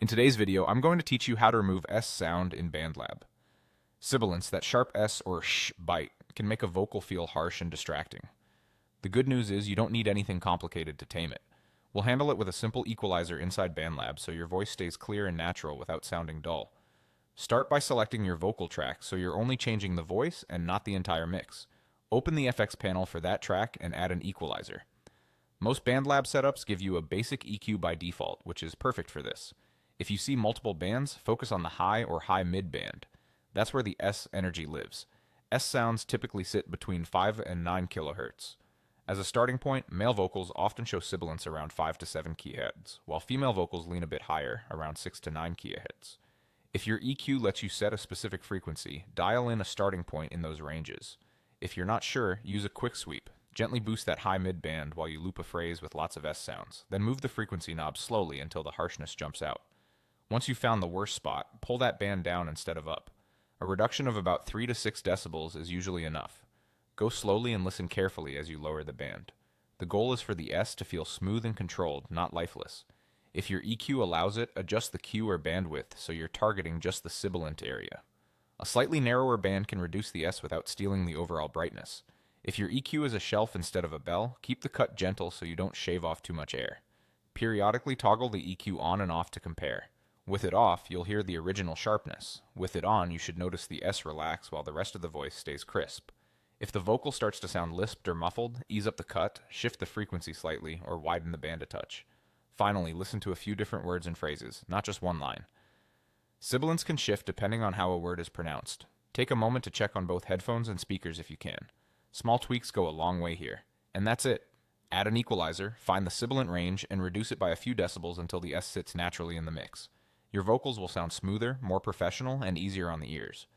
In today's video, I'm going to teach you how to remove S sound in BandLab. Sibilants, that sharp S or sh bite, can make a vocal feel harsh and distracting. The good news is you don't need anything complicated to tame it. We'll handle it with a simple equalizer inside BandLab so your voice stays clear and natural without sounding dull. Start by selecting your vocal track so you're only changing the voice and not the entire mix. Open the FX panel for that track and add an equalizer. Most BandLab setups give you a basic EQ by default, which is perfect for this. If you see multiple bands, focus on the high or high-mid band. That's where the S energy lives. S sounds typically sit between 5 and 9 kHz. As a starting point, male vocals often show sibilants around 5 to 7 kHz, while female vocals lean a bit higher, around 6 to 9 kHz. If your EQ lets you set a specific frequency, dial in a starting point in those ranges. If you're not sure, use a quick sweep. Gently boost that high-mid band while you loop a phrase with lots of S sounds, then move the frequency knob slowly until the harshness jumps out. Once you've found the worst spot, pull that band down instead of up. A reduction of about 3 to 6 decibels is usually enough. Go slowly and listen carefully as you lower the band. The goal is for the S to feel smooth and controlled, not lifeless. If your EQ allows it, adjust the Q or bandwidth so you're targeting just the sibilant area. A slightly narrower band can reduce the S without stealing the overall brightness. If your EQ is a shelf instead of a bell, keep the cut gentle so you don't shave off too much air. Periodically toggle the EQ on and off to compare. With it off, you'll hear the original sharpness. With it on, you should notice the S relax while the rest of the voice stays crisp. If the vocal starts to sound lisped or muffled, ease up the cut, shift the frequency slightly, or widen the band a touch. Finally, listen to a few different words and phrases, not just one line. Sibilants can shift depending on how a word is pronounced. Take a moment to check on both headphones and speakers if you can. Small tweaks go a long way here. And that's it. Add an equalizer, find the sibilant range, and reduce it by a few decibels until the S sits naturally in the mix. Your vocals will sound smoother, more professional, and easier on the ears.